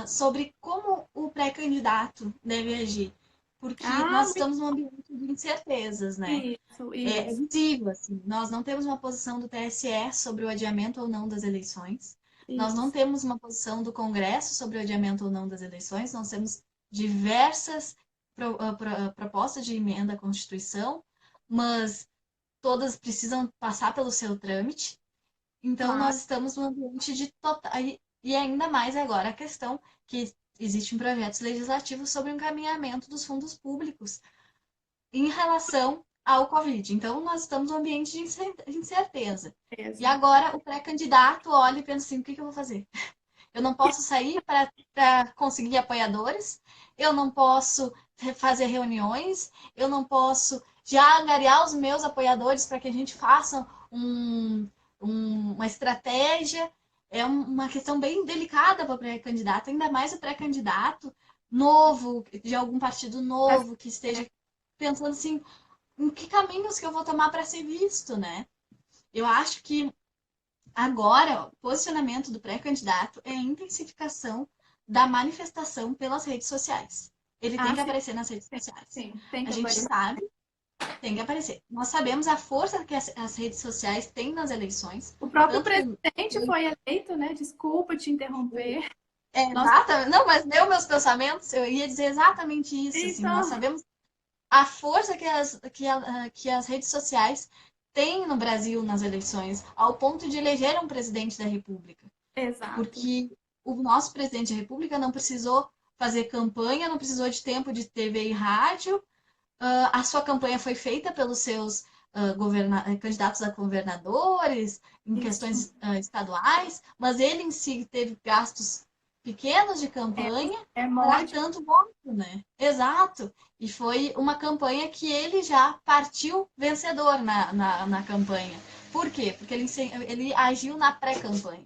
sobre como o pré-candidato deve agir. Porque Ah, nós estamos num ambiente de incertezas, né? isso, É isso, visível, assim. Nós não temos uma posição do TSE sobre o adiamento ou não das eleições. Nós não isso. temos uma posição do Congresso sobre o adiamento ou não das eleições. Nós temos diversas propostas de emenda à Constituição, mas todas precisam passar pelo seu trâmite. Então, Claro, nós estamos num ambiente de total. E ainda mais agora a questão que existem projetos legislativos sobre o encaminhamento dos fundos públicos em relação ao Covid. Então, nós estamos num ambiente de incerteza. E mesmo. agora o pré-candidato olha e pensa assim: o que eu vou fazer? Eu não posso sair para conseguir apoiadores, eu não posso fazer reuniões, eu não posso já angariar os meus apoiadores para que a gente faça uma estratégia. É uma questão bem delicada para o pré-candidato, ainda mais o pré-candidato novo, de algum partido novo, que esteja pensando assim, em que caminhos que eu vou tomar para ser visto, né? Eu acho que agora o posicionamento do pré-candidato é a intensificação da manifestação pelas redes sociais. Ele tem Ah, que sim, aparecer nas redes sim, sociais. sim. Tem A que gente aparecer. sabe, tem que aparecer. Nós sabemos a força que as redes sociais têm nas eleições, O próprio tanto que presidente foi eleito, né? Desculpa te interromper. Nossa, exata, não, mas leu meus pensamentos, eu ia dizer exatamente isso, assim, nós então, sabemos a força que as redes sociais têm no Brasil nas eleições, ao ponto de eleger um presidente da República. exato. Porque o nosso presidente da República não precisou fazer campanha, não precisou de tempo de TV e rádio. A sua campanha foi feita pelos seus candidatos a governadores, em Isso. questões estaduais, mas ele em si teve gastos pequenos de campanha É para mod. tanto voto, né? Exato. E foi uma campanha que ele já partiu vencedor na campanha. Por quê? Porque ele agiu na pré-campanha.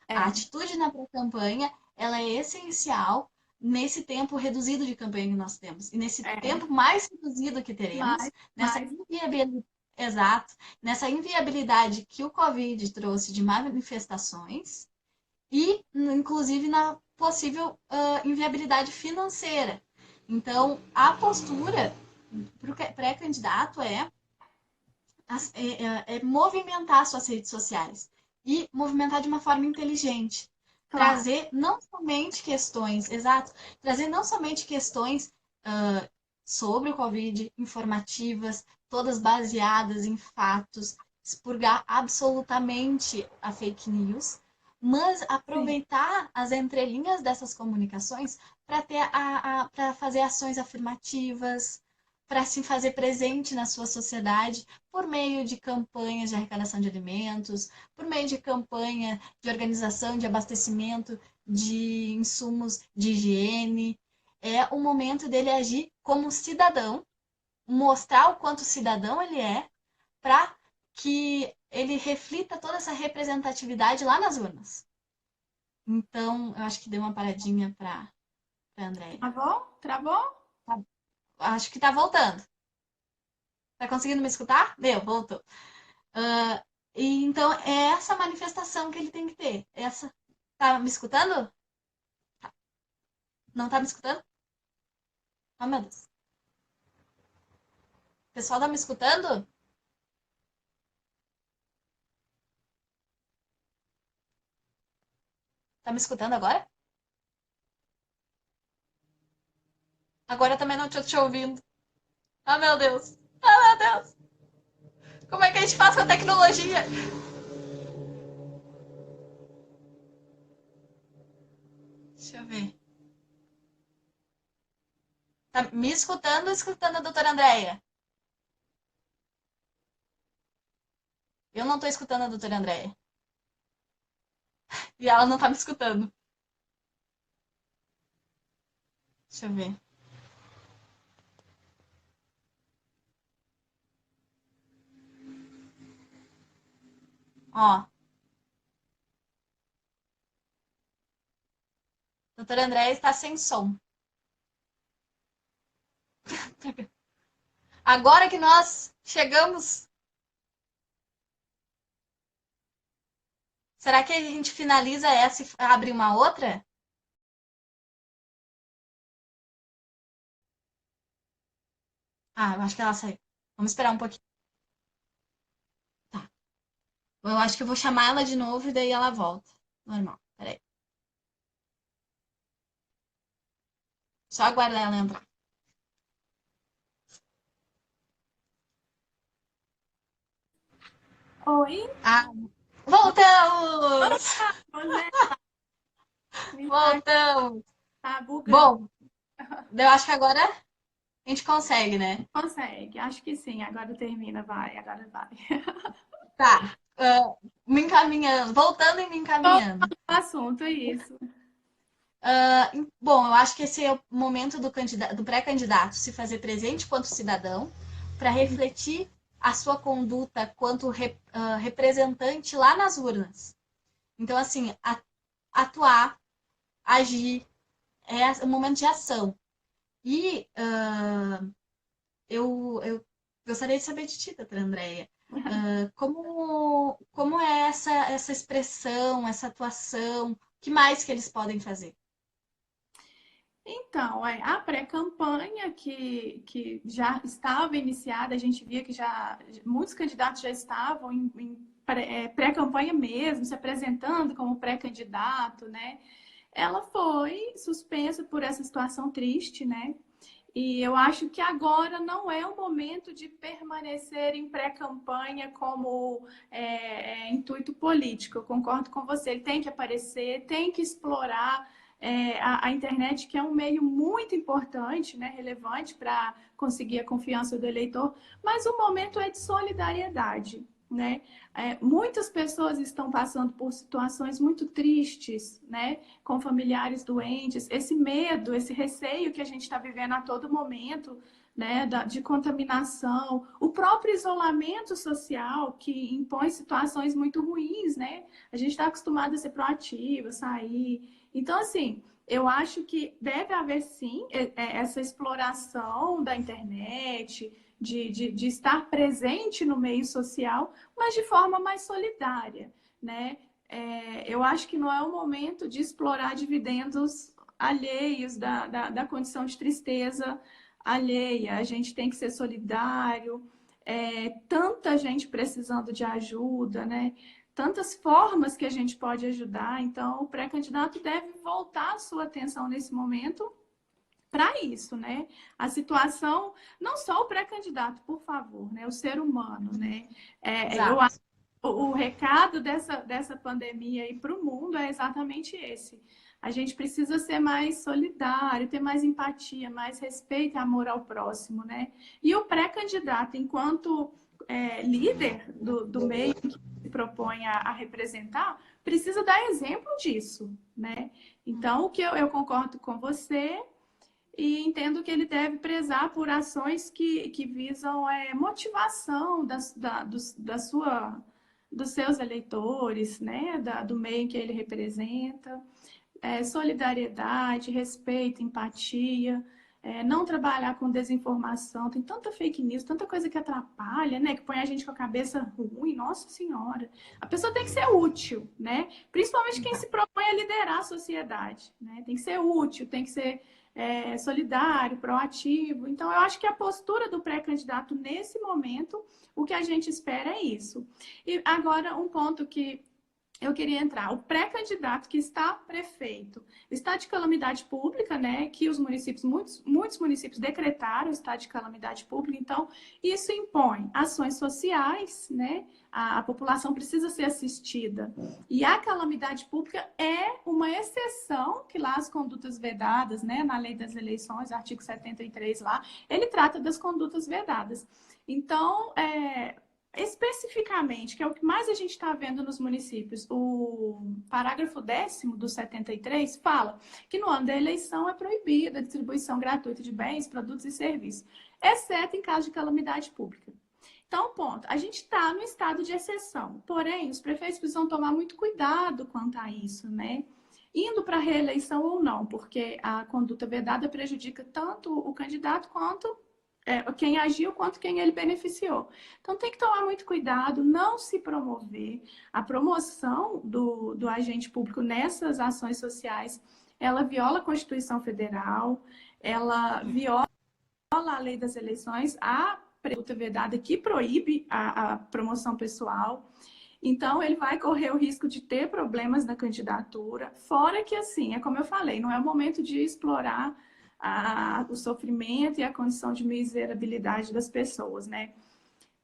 A É, atitude na pré-campanha, ela é essencial nesse tempo reduzido de campanha que nós temos. E nesse é. tempo mais reduzido que teremos, Mais, nessa mais. inviabilidade, exato, nessa inviabilidade que o Covid trouxe de manifestações e, inclusive, na possível inviabilidade financeira. Então, a postura para o pré-candidato é movimentar suas redes sociais e movimentar de uma forma inteligente. Claro. Trazer não somente questões, exato, trazer não somente questões uh, sobre o Covid, informativas, todas baseadas em fatos, expurgar absolutamente a fake news, mas Sim. aproveitar as entrelinhas dessas comunicações para para fazer ações afirmativas, para se fazer presente na sua sociedade por meio de campanhas de arrecadação de alimentos, por meio de campanha de organização de abastecimento de insumos de higiene. É o momento dele agir como cidadão, mostrar o quanto cidadão ele é, para que ele reflita toda essa representatividade lá nas urnas. Então, eu acho que deu uma paradinha para a Andréia. Travou? Travou? Tá, acho que tá voltando. Tá conseguindo me escutar? Deu, voltou. Uh, e então é essa manifestação que ele tem que ter. Essa. Tá me escutando? Não tá me escutando? Oh, meu Deus. O pessoal tá me escutando? Tá me escutando agora? Agora eu também não tô te ouvindo. Oh, meu Deus. Oh, meu Deus. Como é que a gente faz com a tecnologia? Deixa eu ver. Tá me escutando ou escutando a doutora Andréia? Eu não tô escutando a doutora Andréia. E ela não tá me escutando. Deixa eu ver. Ó. Doutora Andréia está sem som. Agora que nós chegamos, será que a gente finaliza essa e abre uma outra? Ah, eu acho que ela saiu. Vamos esperar um pouquinho. Tá. Eu acho que eu vou chamar ela de novo e daí ela volta. Normal. Peraí. Só aguardar ela entrar. Oi? Ah, voltamos! Você está Voltamos! tá bugando. Bom, eu acho que agora a gente consegue, né? Consegue, acho que sim. Agora termina, vai, agora vai. Tá. Me encaminhando, voltando e me encaminhando. O assunto é isso. Bom, eu acho que esse é o momento do pré-candidato se fazer presente quanto cidadão, para refletir a sua conduta quanto representante lá nas urnas. Então, assim, atuar, agir, é o momento de ação. E eu gostaria de saber de ti, doutora Andréia, como é essa expressão, essa atuação, o que mais que eles podem fazer? Então, a pré-campanha que já estava iniciada, a gente via que já muitos candidatos já estavam em pré-campanha mesmo, se apresentando como pré-candidato, né? Ela foi suspensa por essa situação triste, né? E eu acho que agora não é o momento de permanecer em pré-campanha como intuito político. Eu concordo com você. Ele tem que aparecer, tem que explorar a internet, que é um meio muito importante, né, relevante para conseguir a confiança do eleitor, mas o momento é de solidariedade. Né? Muitas pessoas estão passando por situações muito tristes, né? Com familiares doentes, esse medo, esse receio que a gente está vivendo a todo momento, né? De contaminação, o próprio isolamento social que impõe situações muito ruins, né? A gente está acostumado a ser proativo, a sair. Então, assim, eu acho que deve haver sim essa exploração da internet, de estar presente no meio social, mas de forma mais solidária, né? Eu acho que não é o momento de explorar dividendos alheios da condição de tristeza alheia. A gente tem que ser solidário, tanta gente precisando de ajuda, né? Tantas formas que a gente pode ajudar. Então, o pré-candidato deve voltar a sua atenção nesse momento para isso, né? A situação, não só o pré-candidato, por favor, né? O ser humano, né? Eu Exato. acho que o recado dessa pandemia aí para o mundo é exatamente esse. A gente precisa ser mais solidário, ter mais empatia, mais respeito e amor ao próximo, né? E o pré-candidato, enquanto líder do meio que se propõe a representar, precisa dar exemplo disso, né? Então, o que eu concordo com você e entendo que ele deve prezar por ações que visam motivação dos seus eleitores, né? Do meio que ele representa, solidariedade, respeito, empatia, não trabalhar com desinformação. Tem tanta fake news, tanta coisa que atrapalha, né? Que põe a gente com a cabeça ruim, nossa senhora. A pessoa tem que ser útil, né? Principalmente quem se propõe a liderar a sociedade, né? Tem que ser útil, tem que ser solidário, proativo. Então, eu acho que a postura do pré-candidato nesse momento, o que a gente espera é isso. E agora, um ponto que eu queria entrar. O pré-candidato que está prefeito, está de calamidade pública, né? Que os municípios, muitos municípios decretaram estado de calamidade pública, então isso impõe ações sociais, né? A população precisa ser assistida. E a calamidade pública é uma exceção que lá as condutas vedadas, né? Na lei das eleições, artigo 73 lá, ele trata das condutas vedadas. Então, especificamente, que é o que mais a gente está vendo nos municípios, o parágrafo 10º do 73 fala que no ano da eleição é proibida a distribuição gratuita de bens, produtos e serviços, exceto em caso de calamidade pública. Então, ponto. A gente está no estado de exceção, porém, os prefeitos precisam tomar muito cuidado quanto a isso, né? Indo para a reeleição ou não, porque a conduta vedada prejudica tanto o candidato quanto quem agiu quanto quem ele beneficiou. Então tem que tomar muito cuidado, não se promover. A promoção do agente público nessas ações sociais, ela viola a Constituição Federal, ela viola a lei das eleições, a presunta vedada que proíbe a promoção pessoal. Então, ele vai correr o risco de ter problemas na candidatura, fora que, assim, é como eu falei, não é o momento de explorar o sofrimento e a condição de miserabilidade das pessoas, né?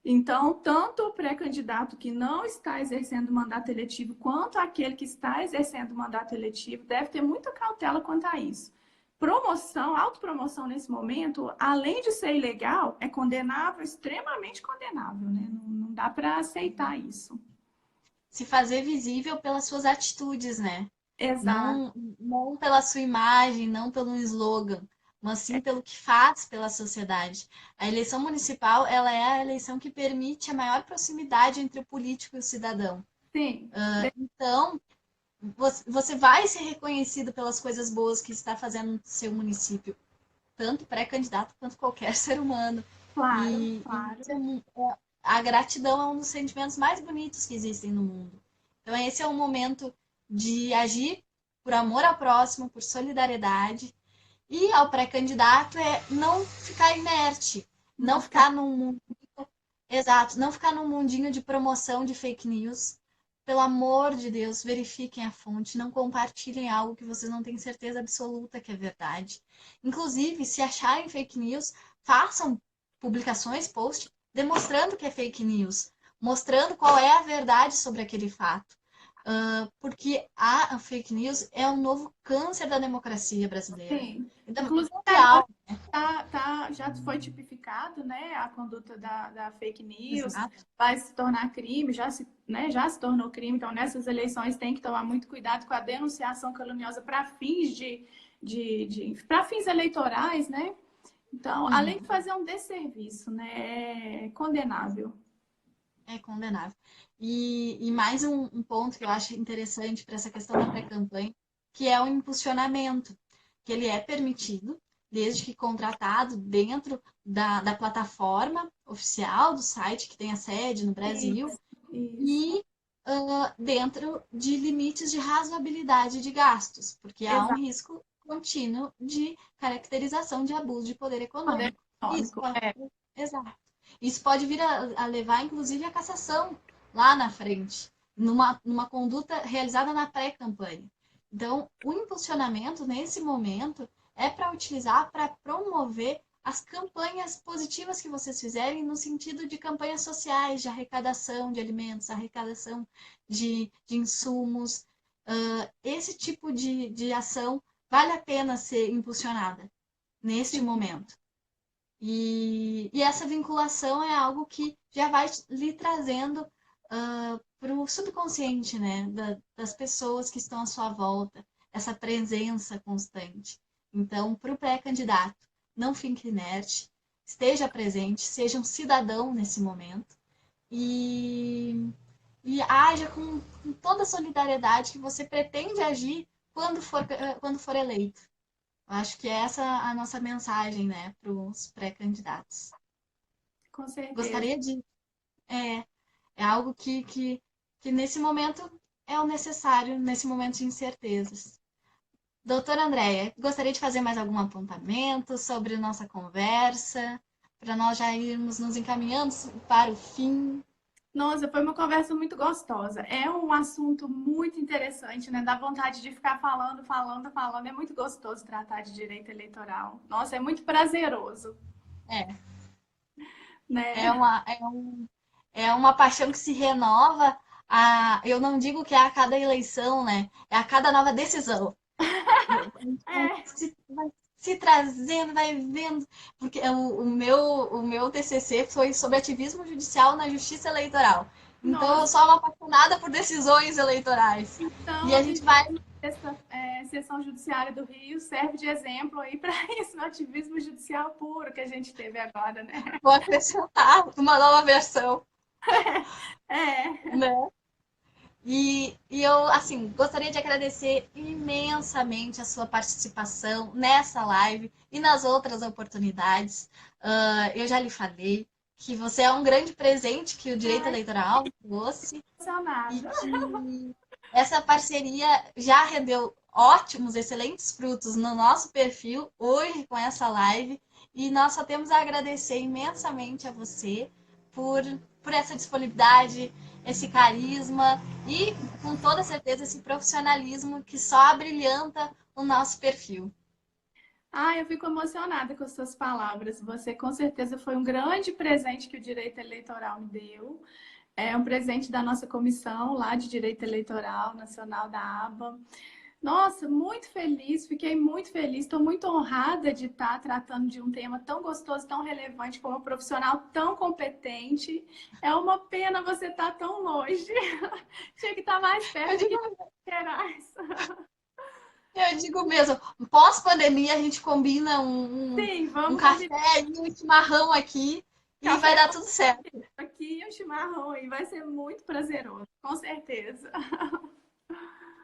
Então, tanto o pré-candidato que não está exercendo mandato eletivo, quanto aquele que está exercendo mandato eletivo, deve ter muita cautela quanto a isso. Promoção, autopromoção nesse momento, além de ser ilegal, é condenável, extremamente condenável, né? Não dá para aceitar isso. Se fazer visível pelas suas atitudes, né? Exato. Não pela sua imagem, não pelo slogan, mas sim pelo que faz pela sociedade. A eleição municipal, ela é a eleição que permite a maior proximidade entre o político e o cidadão. Sim. Então, você vai ser reconhecido pelas coisas boas que está fazendo no seu município, tanto pré-candidato quanto qualquer ser humano. Claro, E claro. a gratidão é um dos sentimentos mais bonitos que existem no mundo. Então, esse é o momento de agir por amor ao próximo, por solidariedade. E ao pré-candidato é não ficar inerte, não ficar num mundinho, exato, não ficar num mundinho de promoção de fake news. Pelo amor de Deus, verifiquem a fonte, não compartilhem algo que vocês não têm certeza absoluta que é verdade. Inclusive, se acharem fake news, façam publicações, posts, demonstrando que é fake news, mostrando qual é a verdade sobre aquele fato. Porque a fake news é um novo câncer da democracia brasileira. Sim. Então, Inclusive, agora mundial. já foi tipificado, né, a conduta da fake news, Exato. vai se tornar crime, já se tornou crime. Então, nessas eleições tem que tomar muito cuidado com a denunciação caluniosa para fins para fins eleitorais, né? Então, além de fazer um desserviço, né, é condenável. É condenável. E mais um ponto que eu acho interessante para essa questão da pré-campanha, que é o impulsionamento, que ele é permitido, desde que contratado dentro da plataforma oficial do site que tem a sede no Brasil Isso. e dentro de limites de razoabilidade de gastos, porque há um Exato. risco contínuo de caracterização de abuso de poder Poder econômico. Isso, econômico. exato. Isso pode vir a levar, inclusive, à cassação lá na frente, numa conduta realizada na pré-campanha. Então, o impulsionamento, nesse momento, é para utilizar para promover as campanhas positivas que vocês fizerem no sentido de campanhas sociais, de arrecadação de alimentos, arrecadação de insumos. Esse tipo de ação vale a pena ser impulsionada neste momento. E essa vinculação é algo que já vai lhe trazendo para o subconsciente, né, das pessoas que estão à sua volta, essa presença constante. Então, para o pré-candidato, não fique inerte, esteja presente, seja um cidadão nesse momento e haja com toda a solidariedade que você pretende agir quando for eleito. Eu acho que essa é a nossa mensagem, né, para os pré-candidatos. Com certeza. Gostaria de. É algo que nesse momento é o necessário, nesse momento de incertezas. Doutora Andréia, gostaria de fazer mais algum apontamento sobre nossa conversa, para nós já irmos nos encaminhando para o fim? Nossa, foi uma conversa muito gostosa. É um assunto muito interessante, né? Dá vontade de ficar falando, falando, falando. É muito gostoso tratar de direito eleitoral. Nossa, é muito prazeroso, É, é né? uma, é um, é uma paixão que se renova. Eu não digo que é a cada eleição, né? É a cada nova decisão. É, Vai se trazendo, vai vendo. Porque o meu TCC foi sobre ativismo judicial na justiça eleitoral. Então, eu nossa. sou uma apaixonada por decisões eleitorais. E Então, a a gente gente, vai. essa sessão judiciária do Rio serve de exemplo aí para isso, no ativismo judicial puro que a gente teve agora, né? Vou acrescentar uma nova versão, É, né? E eu, assim, gostaria de agradecer imensamente a sua participação nessa live e nas outras oportunidades. Eu já lhe falei que você é um grande presente que o direito Ai, eleitoral trouxe e emocionada. que essa parceria já rendeu ótimos, excelentes frutos no nosso perfil hoje com essa live. E nós só temos a agradecer imensamente a você por, por essa disponibilidade, esse carisma e, com toda certeza, esse profissionalismo que só abrilhanta o nosso perfil. Ai, eu fico emocionada com as suas palavras. Você com certeza foi um grande presente que o direito eleitoral me deu. É um presente da nossa comissão lá de Direito Eleitoral Nacional da ABA. Nossa, muito feliz, fiquei muito feliz, estou muito honrada de estar tratando de um tema tão gostoso, tão relevante, com uma profissional tão competente. É uma pena você estar tão longe. Tinha que estar mais Eu perto aqui digo, de Gerais. eu digo mesmo, pós-pandemia a gente combina Sim, um vamos combinar café e um chimarrão aqui e vai café dar tudo certo. aqui e um chimarrão aí. Vai ser muito prazeroso, com certeza.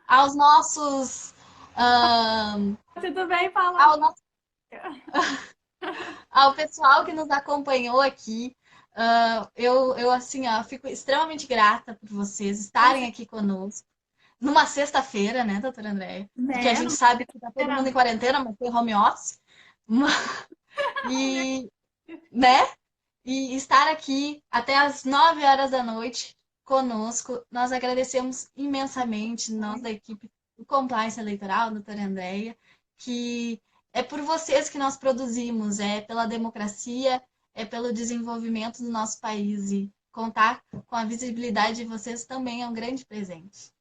Aos nossos. ahn, Tudo bem, Paula? ao, nosso- ao pessoal que nos acompanhou aqui, eu assim, ó, fico extremamente grata por vocês Com estarem aqui conosco. Numa sexta-feira, né, doutora Andréia? Porque a certeza, gente sabe que tá todo mundo em sinceramente. quarentena, mas tem home office. E, né? E estar aqui até às 9 horas da noite conosco. Nós agradecemos imensamente, nós da equipe do Compliance Eleitoral, doutora Andréia, que é por vocês que nós produzimos, é pela democracia, é pelo desenvolvimento do nosso país. E contar com a visibilidade de vocês também é um grande presente.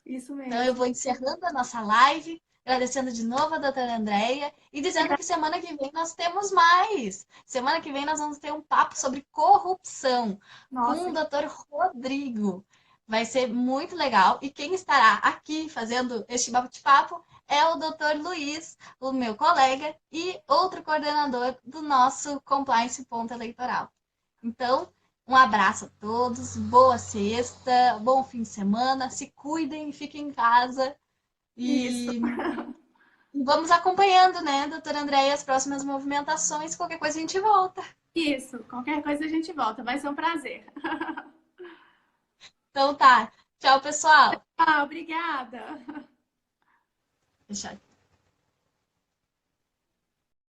Isso Então, eu mesmo. vou encerrando a nossa live, agradecendo de novo a doutora Andréia e dizendo que semana que vem nós temos mais. Semana que vem nós vamos ter um papo sobre corrupção com Nossa, o doutor Rodrigo. Vai ser muito legal. E quem estará aqui fazendo este bate-papo é o doutor Luiz, o meu colega e outro coordenador do nosso Compliance Ponto Eleitoral. Então, um abraço a todos, boa sexta, bom fim de semana, se cuidem, fiquem em casa isso. e vamos acompanhando, né, doutora Andréia, as próximas movimentações. Qualquer coisa a gente volta. Isso. Qualquer coisa a gente volta. Vai ser um prazer. Então tá, tchau, pessoal. Ah, obrigada. Fechado.